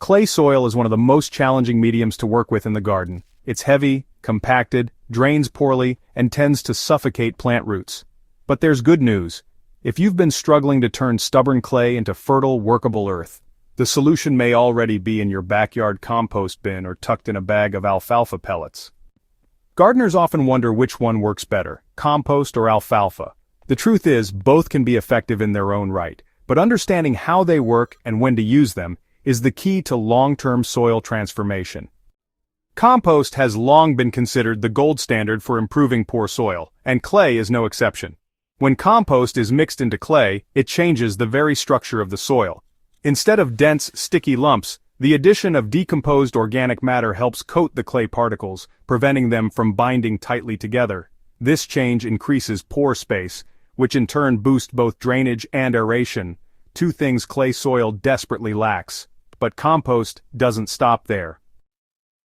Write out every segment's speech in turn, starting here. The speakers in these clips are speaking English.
Clay soil is one of the most challenging mediums to work with in the garden. It's heavy, compacted, drains poorly, and tends to suffocate plant roots. But there's good news. If you've been struggling to turn stubborn clay into fertile, workable earth, the solution may already be in your backyard compost bin or tucked in a bag of alfalfa pellets. Gardeners often wonder which one works better, compost or alfalfa. The truth is, both can be effective in their own right, but understanding how they work and when to use them is the key to long-term soil transformation. Compost has long been considered the gold standard for improving poor soil, and clay is no exception. When compost is mixed into clay, it changes the very structure of the soil. Instead of dense, sticky lumps, the addition of decomposed organic matter helps coat the clay particles, preventing them from binding tightly together. This change increases pore space, which in turn boosts both drainage and aeration, two things clay soil desperately lacks. But compost doesn't stop there.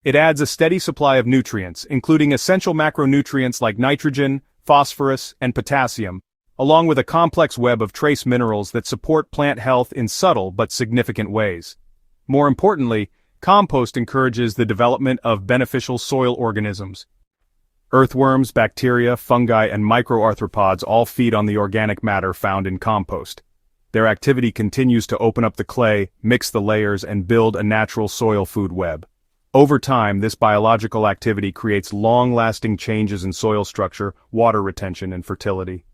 It adds a steady supply of nutrients, including essential macronutrients like nitrogen, phosphorus, and potassium, along with a complex web of trace minerals that support plant health in subtle but significant ways. More importantly, compost encourages the development of beneficial soil organisms. Earthworms, bacteria, fungi, and microarthropods all feed on the organic matter found in compost. Their activity continues to open up the clay, mix the layers, and build a natural soil food web. Over time, this biological activity creates long-lasting changes in soil structure, water retention, and fertility.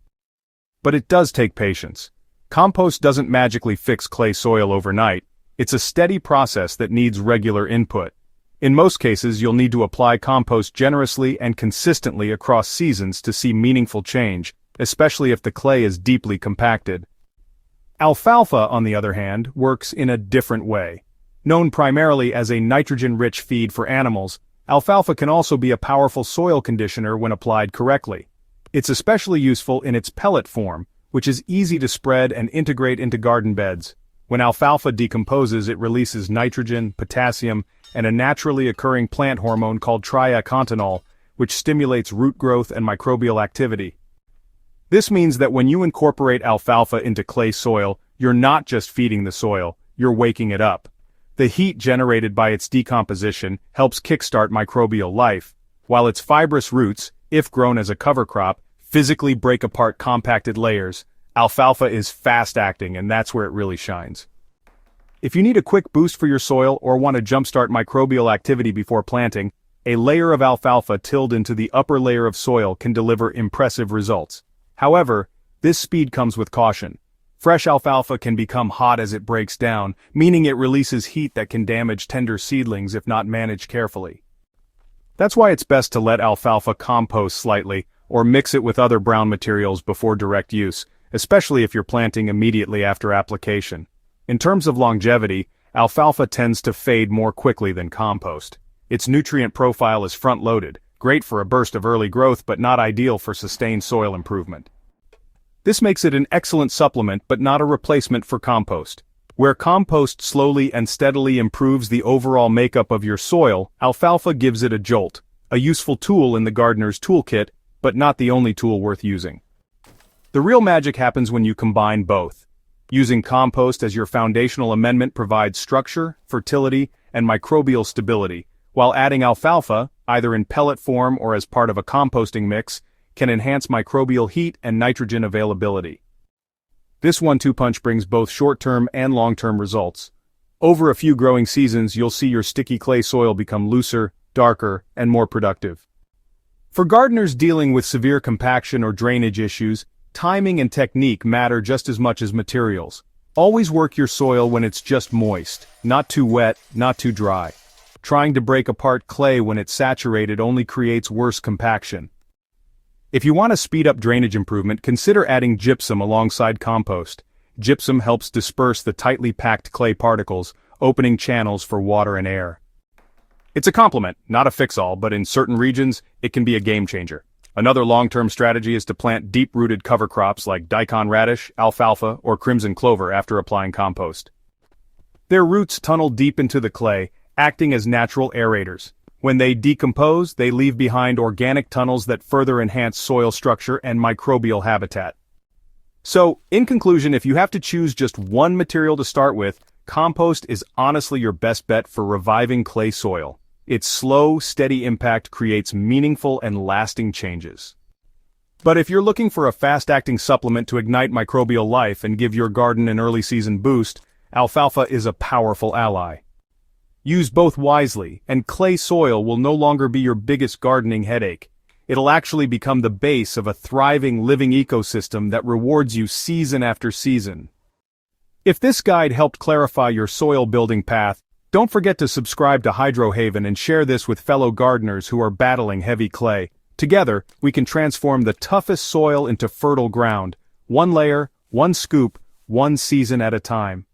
But it does take patience. Compost doesn't magically fix clay soil overnight. It's a steady process that needs regular input. In most cases, you'll need to apply compost generously and consistently across seasons to see meaningful change, especially if the clay is deeply compacted. Alfalfa, on the other hand, works in a different way. Known primarily as a nitrogen-rich feed for animals, alfalfa can also be a powerful soil conditioner when applied correctly. It's especially useful in its pellet form, which is easy to spread and integrate into garden beds. When alfalfa decomposes, it releases nitrogen, potassium, and a naturally occurring plant hormone called triacontanol, which stimulates root growth and microbial activity. This means that when you incorporate alfalfa into clay soil, you're not just feeding the soil, you're waking it up. The heat generated by its decomposition helps kickstart microbial life, while its fibrous roots, if grown as a cover crop, physically break apart compacted layers. Alfalfa is fast-acting, and that's where it really shines. If you need a quick boost for your soil or want to jumpstart microbial activity before planting, a layer of alfalfa tilled into the upper layer of soil can deliver impressive results. However, this speed comes with caution. Fresh alfalfa can become hot as it breaks down, meaning it releases heat that can damage tender seedlings if not managed carefully. That's why it's best to let alfalfa compost slightly, or mix it with other brown materials before direct use, especially if you're planting immediately after application. In terms of longevity, alfalfa tends to fade more quickly than compost. Its nutrient profile is front-loaded, great for a burst of early growth but not ideal for sustained soil improvement. This makes it an excellent supplement but not a replacement for compost. Where compost slowly and steadily improves the overall makeup of your soil, alfalfa gives it a jolt, a useful tool in the gardener's toolkit, but not the only tool worth using. The real magic happens when you combine both. Using compost as your foundational amendment provides structure, fertility, and microbial stability, while adding alfalfa, either in pellet form or as part of a composting mix, can enhance microbial heat and nitrogen availability. This 1-2 punch brings both short-term and long-term results. Over a few growing seasons, you'll see your sticky clay soil become looser, darker, and more productive. For gardeners dealing with severe compaction or drainage issues, timing and technique matter just as much as materials. Always work your soil when it's just moist, not too wet, not too dry. Trying to break apart clay when it's saturated only creates worse compaction. If you want to speed up drainage improvement, consider adding gypsum alongside compost. Gypsum helps disperse the tightly packed clay particles, opening channels for water and air. It's a complement, not a fix-all, but in certain regions, it can be a game-changer. Another long-term strategy is to plant deep-rooted cover crops like daikon radish, alfalfa, or crimson clover after applying compost. Their roots tunnel deep into the clay, acting as natural aerators. When they decompose, they leave behind organic tunnels that further enhance soil structure and microbial habitat. So, in conclusion, if you have to choose just one material to start with, compost is honestly your best bet for reviving clay soil. Its slow, steady impact creates meaningful and lasting changes. But if you're looking for a fast-acting supplement to ignite microbial life and give your garden an early-season boost, alfalfa is a powerful ally. Use both wisely, and clay soil will no longer be your biggest gardening headache. It'll actually become the base of a thriving living ecosystem that rewards you season after season. If this guide helped clarify your soil building path, don't forget to subscribe to Hydrohaven and share this with fellow gardeners who are battling heavy clay. Together, we can transform the toughest soil into fertile ground, one layer, one scoop, one season at a time.